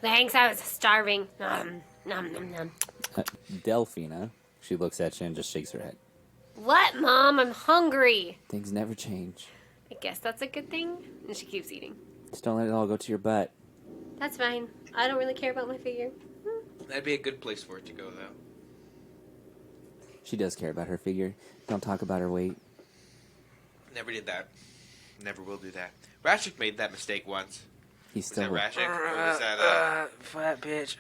Thanks, I was starving. Nom, nom, nom. Delphina, she looks at you and just shakes her head. What, Mom? I'm hungry. Things never change. I guess that's a good thing. And she keeps eating. Just don't let it all go to your butt. That's fine. I don't really care about my figure. That'd be a good place for it to go, though. She does care about her figure. Don't talk about her weight. Never did that. Never will do that. Rashik made that mistake once. He's Was still. that Rashik? Or was that, Fat bitch.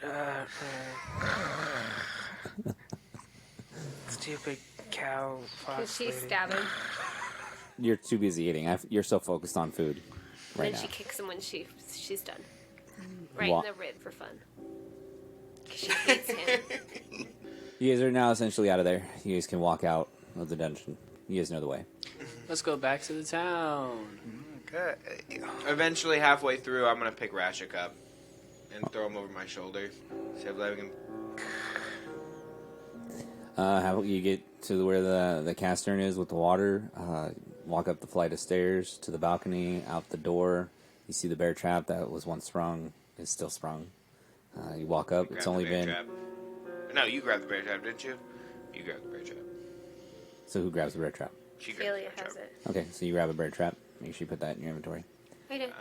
Stupid cow. Can Fox she lady. stab him? You're too busy eating. You're so focused on food right Then now. she kicks him when she's done. Right Wa- in the rib for fun. 'Cause she hates him. You guys are now essentially out of there. You guys can walk out of the dungeon. You guys know the way. Let's go back to the town. Okay. Eventually, halfway through, I'm going to pick Rashik up and throw him over my shoulder. Instead of letting him... How you get to where the castern is with the water? Walk up the flight of stairs to the balcony, out the door. You see the bear trap that was once sprung is still sprung. You walk up. Grab It's the only bear been. trap. No, you grabbed the bear trap, didn't you? You grabbed the bear trap. So who grabs the bear trap? She grabbed Ophelia the bear has trap. it. Okay, so you grab a bear trap. Make sure you put that in your inventory. I did.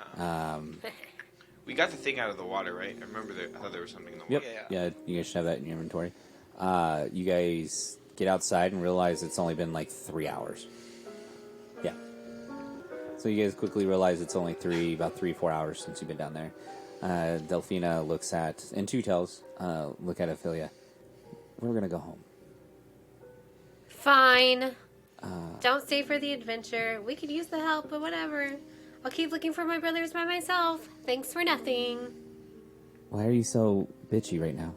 We got the thing out of the water, right? I remember I thought there was something in the Yep. water. Yeah, you guys should have that in your inventory. You guys get outside and realize it's only been 3 hours. Yeah. So you guys quickly realize it's only about 3-4 hours since you've been down there. Delphina looks at, and Two Tails look at Ophelia. We're gonna go home. Fine. Don't stay for the adventure. We could use the help, but whatever. I'll keep looking for my brothers by myself. Thanks for nothing. Why are you so bitchy right now?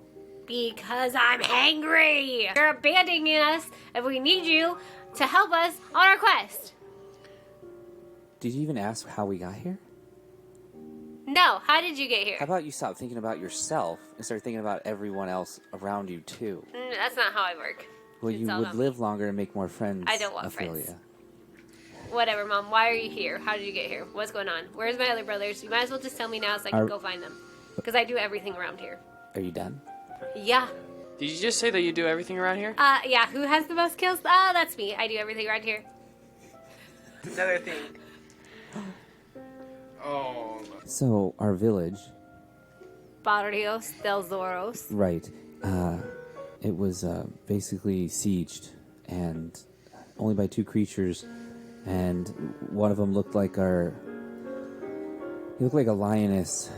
Because I'm angry. You're abandoning us, and we need you to help us on our quest. Did you even ask how we got here? No, how did you get here? How about you stop thinking about yourself and start thinking about everyone else around you too? That's not how I work. Well, It's you all would about live longer and make more friends. I don't want Ophelia. friends. Whatever, Mom. Why are you here? How did you get here? What's going on? Where's my other brothers? You might as well just tell me now so I can Are- go find them. Because I do everything around here. Are you done? Yeah. Did you just say that you do everything around here? Yeah. Who has the most kills? That's me. I do everything around here. Another thing. Oh, So, our village, Barrios del Zoros. right, it was basically sieged, and only by 2 creatures, and one of them looked like he looked like a lioness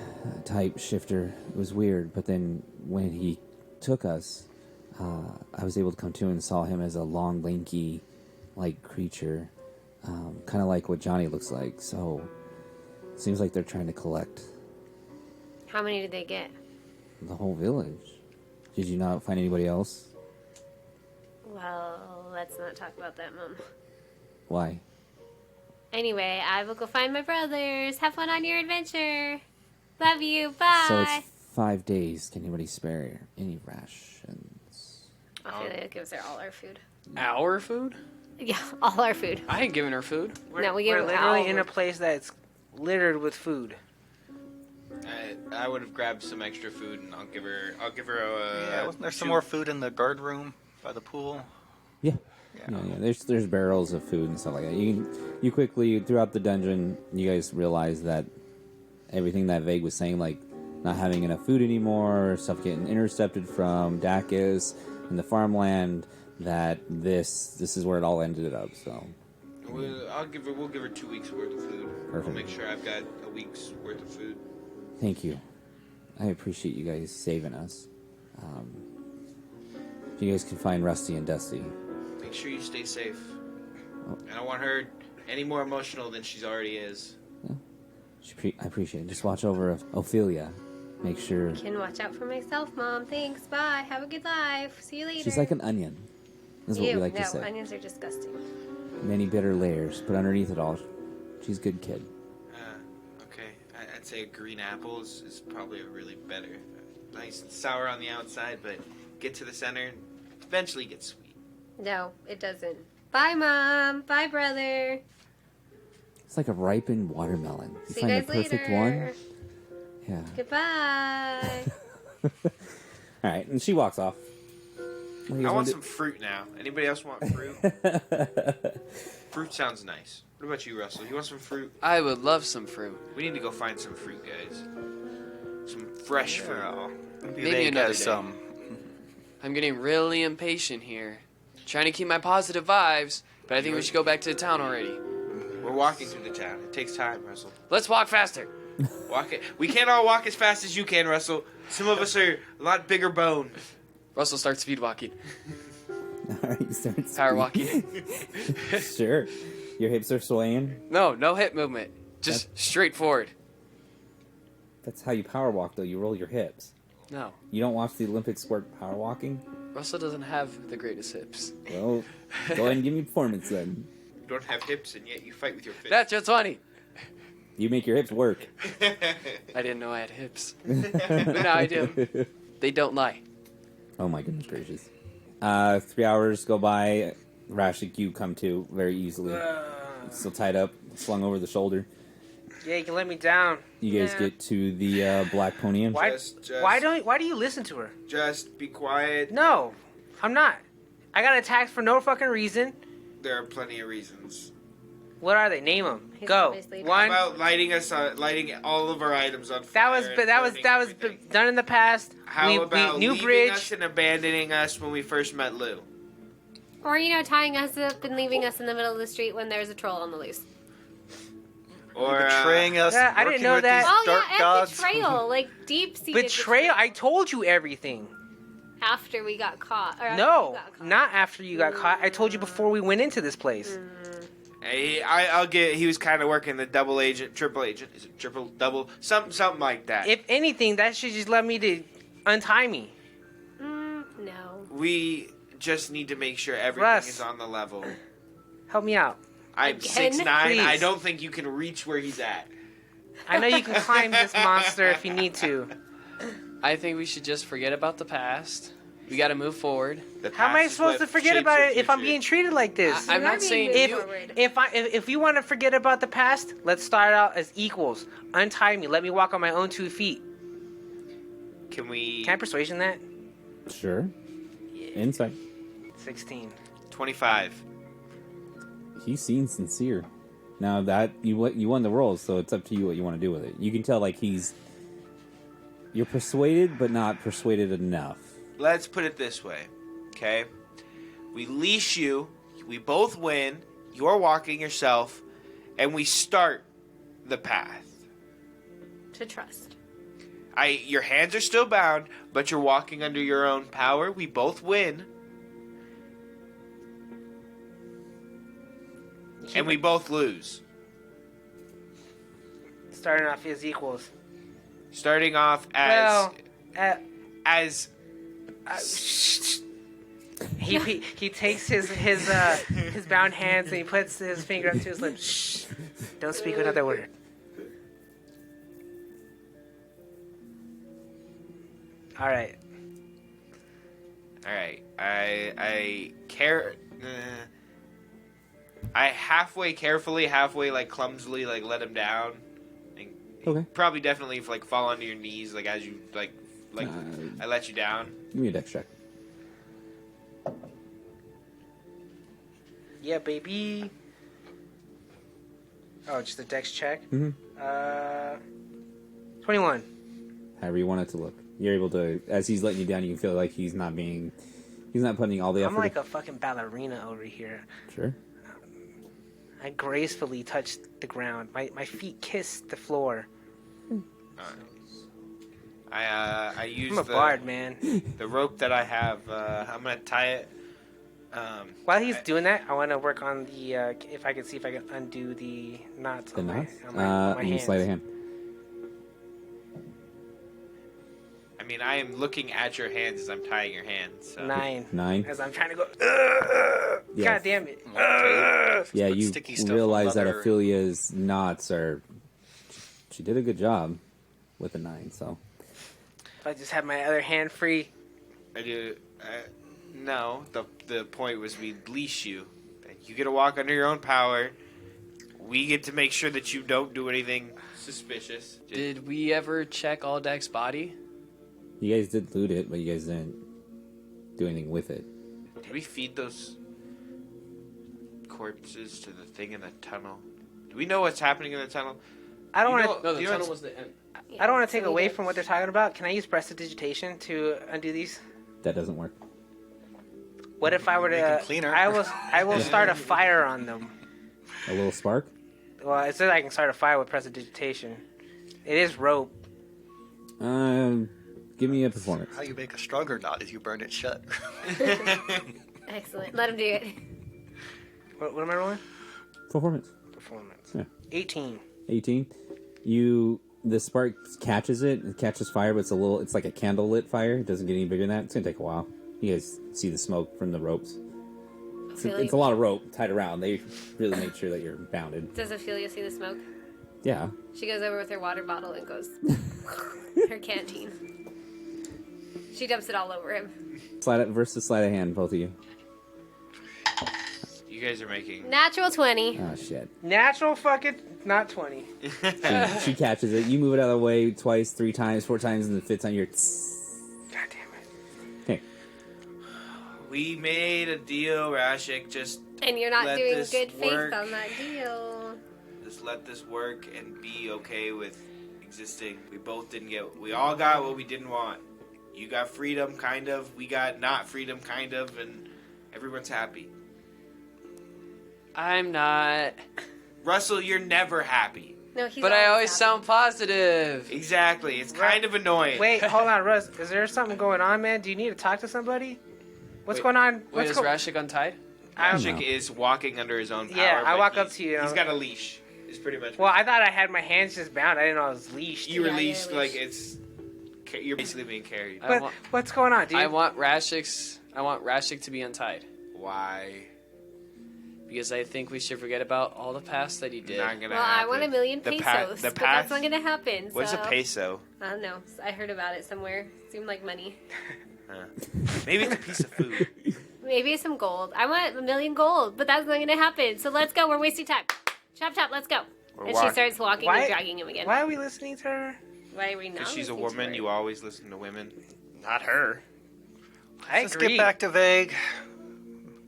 type shifter. It was weird, but then when he took us, I was able to come to and saw him as a long, lanky, creature, kind of like what Johnny looks like, so it seems like they're trying to collect How many did they get? the whole village. Did you not find anybody else? Well, let's not talk about that, Mom. Why? Anyway, I will go find my brothers. Have fun on your adventure. Love you. Bye. So it's 5 days. Can anybody spare any rations? Ophelia gives her all our food. Our food? Yeah, all our food. I ain't giving her food. No, we give We're her literally all. in a place that's littered with food. I would have grabbed some extra food, and I'll give her Yeah, wasn't there some 2 more food in the guard room by the pool? Yeah. Yeah. There's barrels of food and stuff like that. You quickly throughout the dungeon, you guys realize that everything that Vague was saying, like not having enough food anymore, stuff getting intercepted from Dacus and the farmland, that this is where it all ended up. So We'll give her 2 weeks worth of food. Perfect. I'll make sure I've got a week's worth of food. thank you. I appreciate you guys saving us. If you guys can find Rusty and Dusty. Make sure you stay safe. I don't want her any more emotional than she already is. I appreciate it. Just watch over Ophelia. Make sure Can watch out for myself, Mom. Thanks. Bye. Have a good life. See you later. she's like an onion. That's what Ew, we like no, to say. onions are disgusting. Many bitter layers, but underneath it all, she's a good kid. Okay. I'd say a green apple is probably a really better. Nice and sour on the outside, but get to the center and eventually get sweet. No, it doesn't. Bye, Mom. Bye, brother. It's like a ripened watermelon. You See find you the guys perfect later. one. Yeah. Goodbye. All right, and she walks off. What do you I guys want wanna some fruit now. Anybody else want fruit? Fruit sounds nice. What about you, Russell? You want some fruit? I would love some fruit. We need to go find some fruit, guys. Some fresh fruit. Maybe Vague another has day. some. I'm getting really impatient here. Trying to keep my positive vibes, but I think we should go back to the town already. We're walking through the town. It takes time, Russell. Let's walk faster. Walk it. We can't all walk as fast as you can, Russell. Some of us are a lot bigger bone. Russell starts speed walking. All right, you start Power speaking. walking. Sure. Your hips are swaying. No hip movement. Just straight forward. That's how you power walk, though. You roll your hips. No. You don't watch the Olympic sport power walking? Russell doesn't have the greatest hips. Well, go ahead and give me performance then. You don't have hips, and yet you fight with your fists. That's just funny. You make your hips work. I didn't know I had hips. But now I do. They don't lie. Oh my goodness gracious. 3 hours go by. Rashik, you come to very easily. Still tied up, slung over the shoulder. Yeah, you can let me down. You guys get to the Black Pony Inn. Why? Just- Why do you listen to her? Just be quiet. No, I'm not. I got attacked for no fucking reason. There are plenty of reasons. What are they? Name them. He's Go. obviously How One. about lighting all of our items on That fire? was and that was burning everything? done in the past. How about New leaving Bridge. us and abandoning us when we first met Lou? Or, tying us up and leaving us in the middle of the street when there's a troll on the loose. Or Betraying us. Yeah, I didn't working know with that. these Oh, dark yeah, and gods. betrayal. Like, deep-seated Betrayal. I told you everything. After we got caught. Or after No, we got caught. not after you got caught. I told you before we went into this place. I'll get. He was kind of working the double agent, triple agent. Is it triple, double, something like that? If anything, that should just let me to untie me. No. We just need to make sure everything Russ. is on the level. Help me out. I'm Again? 6'9". I Please. don't think you can reach where he's at. I know you can climb this monster if you need to. I think we should just forget about the past. We got to move forward. The How am I past is supposed to what forget shapes about your it if I'm future. being treated like this? I'm You are not being saying moved you. forward. If you want to forget about the past, let's start out as equals. Untie me. Let me walk on my own 2 feet. Can we? Can I persuasion that? Sure. Insight. 16. 25. He seems sincere. Now that you won the roll, so it's up to you what you want to do with it. You can tell like you're persuaded, but not persuaded enough. Let's put it this way, okay? We leash you. We both win. You're walking yourself, and we start the path. To trust. Your hands are still bound, but you're walking under your own power. We both win. And we both lose. Starting off as equals. Starting off as Well, as he takes his bound hands and he puts his finger up to his lips. Shh. Don't speak another word. All right. All right. I care. I halfway carefully, halfway like clumsily, like let him down. And Okay. Probably definitely like fall onto your knees, like as you like I let you down. Give me a dex check. Yeah, baby. Oh, just a dex check. Mm-hmm. 21. However you want it to look. You're able to, as he's letting you down, you can feel like he's not putting all the effort. I'm like a fucking ballerina over here. Sure. I gracefully touched the ground. My feet kissed the floor. I use I'm a bard, man. the rope that I have. I'm gonna tie it. While he's doing that, I want to work on the. If I can see if I can undo the knots. The on knots? on my You hands. sleight of hand. I mean, I am looking at your hands as I'm tying your hands. So. 9. As I'm trying to go. Yeah. God damn it. Yeah, put you sticky stuff on realize that leather. Ophelia's knots are. She did a good job with the 9, so. If I just have my other hand free. I do. No, the point was we leash you. You get to walk under your own power. We get to make sure that you don't do anything suspicious. Did we ever check Aldec's body? You guys did loot it, but you guys didn't do anything with it. Did we feed those corpses to the thing in the tunnel? Do we know what's happening in the tunnel? I don't You want know- No, the you know tunnel what's- was the end. I don't want to so take we away did. from what they're talking about. Can I use prestidigitation to undo these? That doesn't work. What if I were Make to? 'em cleaner. I will start a fire on them. A little spark? Well, it says I can start a fire with prestidigitation. It is rope. Give me a performance. How you make a stronger knot is you burn it shut. Excellent. Let him do it. What am I rolling? Performance. Performance. Yeah. 18. 18. The spark catches it catches fire, but it's like a candle lit fire. It doesn't get any bigger than that. It's gonna take a while. You guys see the smoke from the ropes. It's a lot of rope tied around. They really make sure that you're bounded. Does Ophelia see the smoke? Yeah. She goes over with her water bottle and goes her canteen. She dumps it all over him. Sleight of hand, both of you. You guys are making. Natural 20. Oh shit. Natural fucking not 20. She catches it. You move it out of the way twice, 3 times, 4 times, and the 5th time you're. God damn it. Hey, We made a deal, Rashik. Just And you're not let doing this good faith work. on that deal. Just let this work and be okay with existing. We all got what we didn't want. You got freedom, kind of. We got not freedom, kind of, and everyone's happy. I'm not. Russell, you're never happy. No, he's But I always happy. sound positive. Exactly. It's kind of annoying. Wait, hold on, Russ. Is there something going on, man? Do you need to talk to somebody? What's Wait, going on? Wait, What's is Rashik untied? Rashik is walking under his own power. Yeah, I but walk up he's- to you and He's I'm- got a leash. It's pretty much. Well, I thought I had my hands just bound. I didn't know I was leashed. You were Yeah, you're leashed like leashed. you're basically being carried. I But want- what's going on, dude? I want Rashik to be untied. Why? Because I think we should forget about all the past that he did. Not gonna Well, I happen. want $1 million The pesos, pa- the but past- that's not gonna happen. What's a so- peso? I don't know. I heard about it somewhere. Seemed like money. Maybe it's a piece of food. Maybe some gold. I want $1 million gold, but that's not gonna happen. So let's go. We're wasting time. Chop chop. Let's go. We're And walking. she starts walking Why- and dragging him again. Why are we listening to her? Why are we not? Because she's a listening to woman. her? You always listen to women. Not her. I Let's agree. get back to Vague.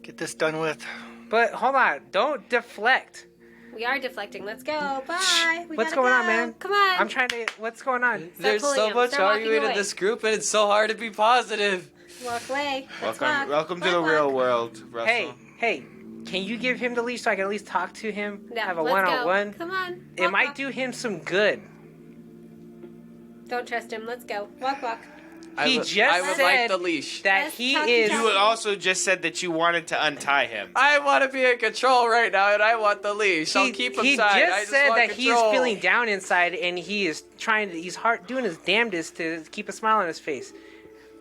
Get this done with. But hold on, don't deflect. We are deflecting. Let's go. Bye. We What's gotta going on, go. man? Come on. I'm trying to. What's going on? Stop There's pulling so him. much Start walking arguing in away. this group, and it's so hard to be positive. Walk away. Let's Welcome, walk. welcome to Walk, the walk. real world, Russell. Hey, can you give him the leash so I can at least talk to him? No, have a let's go. one-on-one. Come on. It Walk, might walk. do him some good. Don't trust him. Let's go. Walk, walk. He I just would said like the leash. that Let's he talk to is. John. You also just said that you wanted to untie him. I want to be in control right now, and I want the leash. I'll keep him he tied. just I just said want that control. he's feeling down inside and he is trying to. He's doing his damnedest to keep a smile on his face.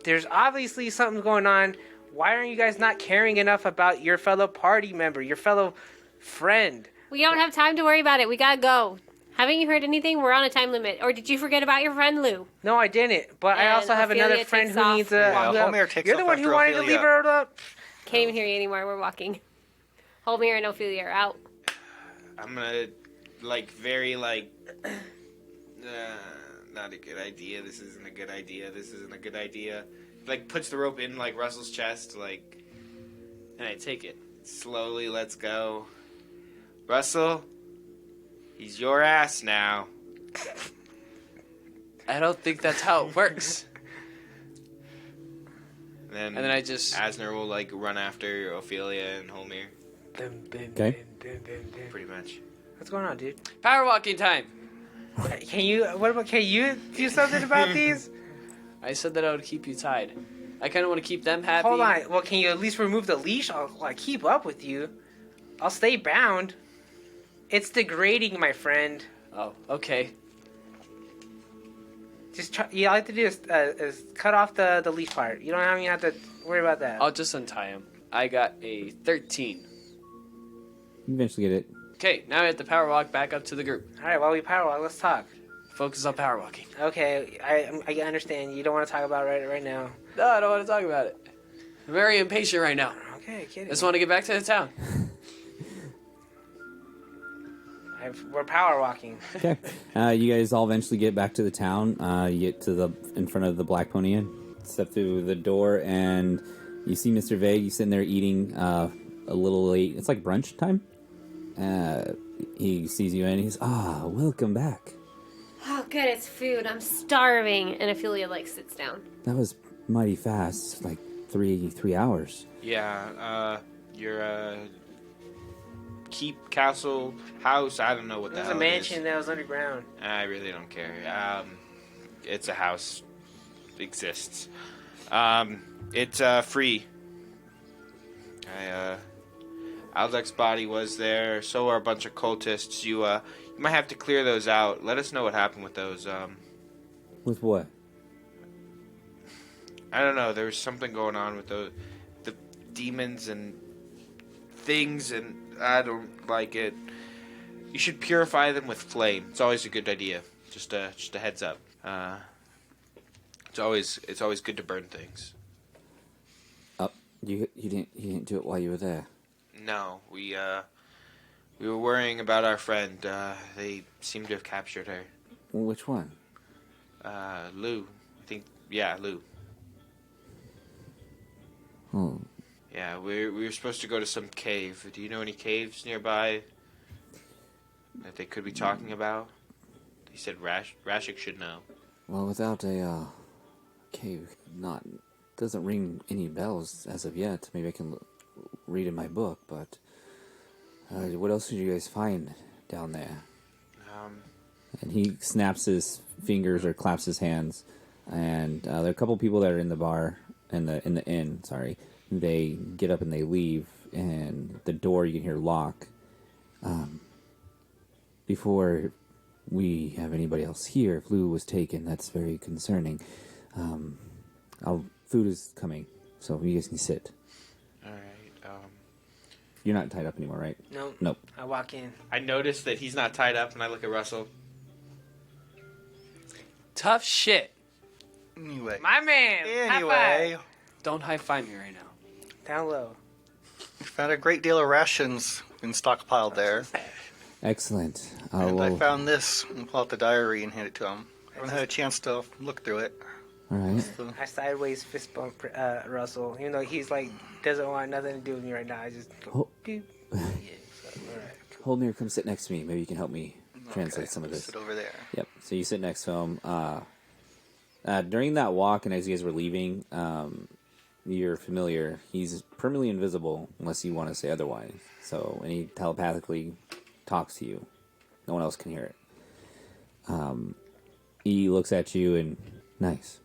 There's obviously something going on. Why aren't you guys not caring enough about your fellow party member, your fellow friend? We don't have time to worry about it. We gotta go. Haven't you heard anything? We're on a time limit. Or did you forget about your friend Lou? No, I didn't. But I And also have another Ophelia friend takes who off. needs a. Yeah, Homer takes You're the off one who after wanted to Ophelia. leave her up. Can't even hear you anymore. We're walking. Holmir and Ophelia are out. I'm gonna, very, not a good idea. This isn't a good idea. This isn't a good idea. Puts the rope in, Russell's chest, And I take it. slowly, let's go. Russell, he's your ass now. I don't think that's how it works. And And then I just... Asner will, run after Ophelia and Holmir, Okay. pretty much. What's going on, dude? Power walking time. Can you do something about these? I said that I would keep you tied. I kind of want to keep them happy. Hold on. Well, can you at least remove the leash? I'll keep up with you. I'll stay bound. It's degrading, my friend. Oh, okay. Just try. You all you have to do is cut off the leash part. You don't even have to worry about that. I'll just untie him. I got a 13. You eventually get it. Okay, now I have to power walk back up to the group. All right. While we power walk, let's talk. Focus on power walking. Okay. I understand. You don't want to talk about it right now. No, I don't want to talk about it. I'm very impatient right now. Okay, kidding. I just want to get back to the town. We're power walking. Okay. You guys all eventually get back to the town. You get to in front of the Black Pony Inn. Step through the door, and you see Mr. Vague. He's sitting there eating a little late. It's like brunch time. He sees you, and he's, welcome back. Oh, good, it's food. I'm starving. And Ophelia, sits down. That was mighty fast, like 3 hours. Yeah, your keep, castle, house, I don't know what the There's hell a it is. mansion that was underground. I really don't care. It's a house. Exists. It's free. Aldec's body was there. So are a bunch of cultists. You might have to clear those out. Let us know what happened with those. With what? I don't know. There was something going on with the demons and things, and I don't like it. You should purify them with flame. It's always a good idea. Just a heads up. It's always good to burn things. You didn't do it while you were there. No, we were worrying about our friend. They seem to have captured her. Which one? Lou. I think, yeah, Lou. Oh, Yeah, we were supposed to go to some cave. Do you know any caves nearby that they could be talking about? He said Rashik should know. well, without a cave, doesn't ring any bells as of yet. Maybe I can read in my book, but what else did you guys find down there? And he snaps his fingers or claps his hands, and there are a couple people that are in the bar, in the inn. Sorry, they get up and they leave, and the door you can hear lock. Before we have anybody else here, if Lou was taken, that's very concerning. Food is coming, so you guys can sit. All right. You're not tied up anymore, right? Nope. Nope. I walk in. I noticed that he's not tied up, and I look at Russell. Tough shit. Anyway. My man. Anyway, Don't high-five me right now. Down low. we found a great deal of rations in stockpiled there. Excellent. And I found this and pull out the diary and hand it to him. I haven't had a chance to look through it. All right. So, I sideways fist bump Russell, even though he's doesn't want nothing to do with me right now. I just Oh. do. Holmir, come sit next to me. Maybe you can help me translate okay, some of I'll this. Sit over there. Yep. So you sit next to him. During that walk, and as you guys were leaving, you're familiar. He's permanently invisible unless you want to say otherwise. So, and he telepathically talks to you. No one else can hear it. He looks at you and, nice.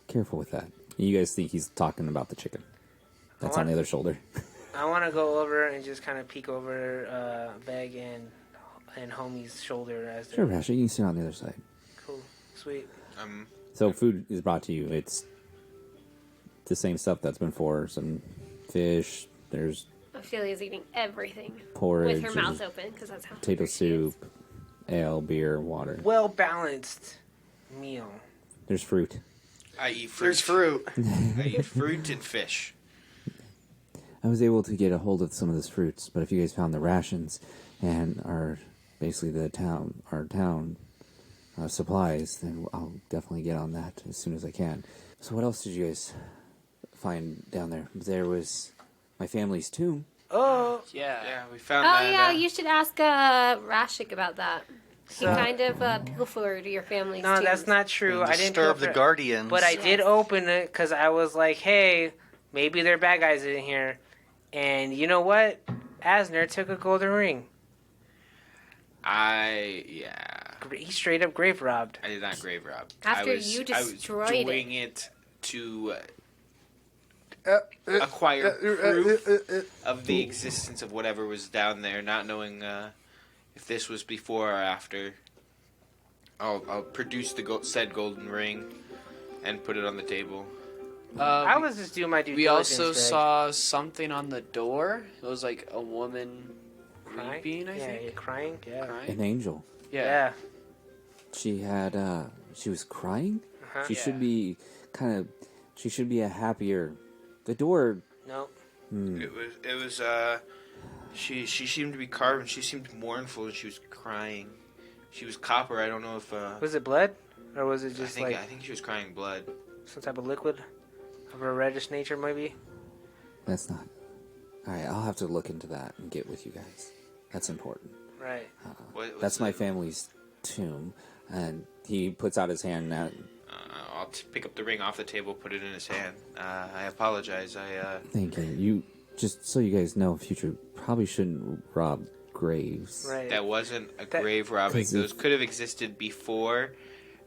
Careful with that. You guys think he's talking about the chicken. That's on the other shoulder. I want to go over and just kind of peek over Beg and Homie's shoulder as they're Sure, Rasha, you can sit on the other side. cool, sweet. So food is brought to you. It's the same stuff that's been for some fish. There's Ophelia's eating everything porridge, with her mouth open because that's how potato hungry she is. soup, ale, beer, water. well balanced meal. There's fruit. I eat fruit. There's fruit. I eat fruit and fish. I was able to get a hold of some of those fruits, but if you guys found the rations and our town supplies, then I'll definitely get on that as soon as I can. So what else did you guys find down there? There was my family's tomb. Oh, Yeah, we found Oh that. yeah, you should ask Rashik about that. He So- kind of pilfered your family's no, that's tombs. not true. I didn't Disturb the pilfer- guardians. But I did Yes. open it because I was like, hey, maybe there are bad guys in here. And you know what? Asner took a golden ring. He straight up grave robbed. I did not grave rob. After I was, you I was destroyed it. doing it to acquire proof of the existence of whatever was down there, not knowing if this was before or after. I'll produce the said golden ring and put it on the table. I was just doing my due We diligence. also Greg. saw something on the door. It was like a woman Crying? weeping, I yeah, think. yeah, crying. Yeah. Crying? An angel. Yeah. Yeah. She had, she was crying? Uh-huh. She Yeah. should be she should be a happier. The door, No. It was she seemed to be carved and she seemed mournful and she was crying. She was copper. I don't know if Was it blood? Or was it I just think like she was crying blood. some type of liquid? Of a reddish nature, maybe? that's not. Alright, I'll have to look into that and get with you guys. That's important. Right. What was That's my it? family's tomb. And he puts out his hand now. I'll pick up the ring off the table, put it in his hand. I apologize. Thank you. You, just so you guys know, future probably shouldn't rob graves. Right. That wasn't a That- grave robbing. 'Cause Those if- could have existed before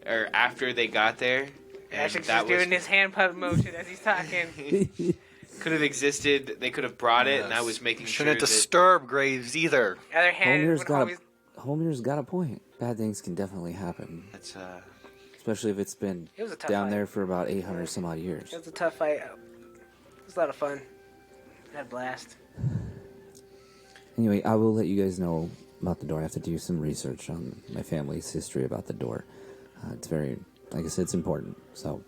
or after they got there. And Ashik's that just doing his hand puppet motion as he's talking. could have existed. They could have brought it, and I was making sure Shouldn't that disturb graves either. Other hand Homer's would got always... Homer's got a point. Bad things can definitely happen, that's especially if it's been It was a tough down fight. there for about 800 some odd years. It was a tough fight. It was a lot of fun. I had a blast. Anyway, I will let you guys know about the door. I have to do some research on my family's history about the door. It's very, like I said, it's important. So,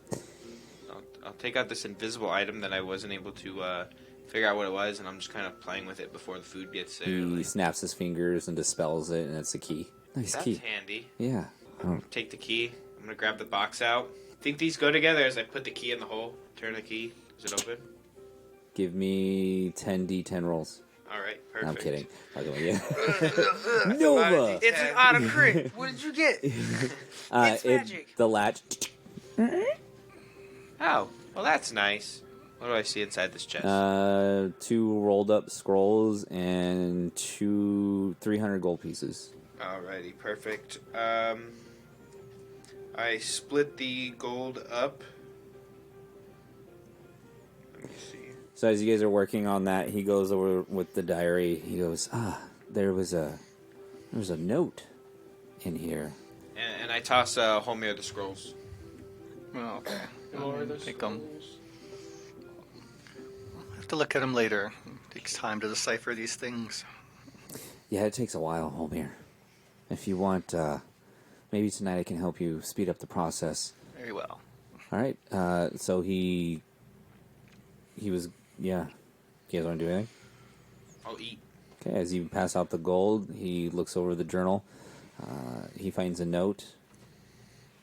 I'll take out this invisible item that I wasn't able to figure out what it was, and I'm just kind of playing with it before the food gets there. he Like, snaps his fingers and dispels it, and it's a key. Nice that's key. handy. Yeah. Oh, Take the key. I'm gonna grab the box out. Think these go together as I put the key in the hole. Turn the key. Is it open? give me 10d10 rolls. All right. No, Perfect. I'm kidding. By the way, yeah. That's a lot of Nova. D10. It's an auto crit. What did you get? It's magic. The latch. Oh, well, that's nice. What do I see inside this chest? 2 rolled up scrolls and 300 gold pieces. Alrighty, perfect. I split the gold up. Let me see. So as you guys are working on that, he goes over with the diary. He goes, there was a note in here. And I toss Homer the scrolls. Oh, okay. Take them. I'll have to look at them later. It takes time to decipher these things. Yeah, it takes a while, Homer. If you want, maybe tonight I can help you speed up the process. Very well. All right. So he was, yeah. You guys want to do anything? I'll eat. Okay. As you pass out the gold, he looks over the journal. He finds a note,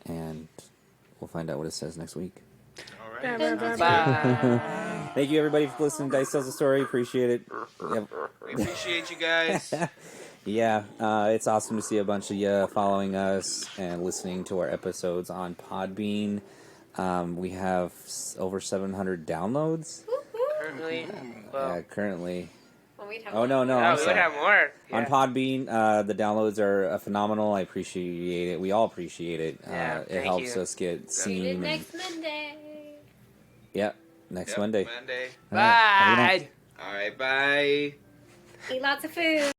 and we'll find out what it says next week. Alright. Thank you, everybody, for listening to Dice Tells a Story. Appreciate it. Yep. We appreciate you guys. Yeah, it's awesome to see a bunch of you following us and listening to our episodes on Podbean. We have over 700 downloads. Currently, well, Yeah, currently. Well, we'd have Oh, no, we I'm would sorry. have more. On Yeah. Podbean, the downloads are phenomenal. I appreciate it. We all appreciate it. Yeah, It thank helps you. us get Tune seen. in And, next Monday. yep, next Yep, Monday. Monday. All right, have a good night. Bye. Alright, bye. Eat lots of food.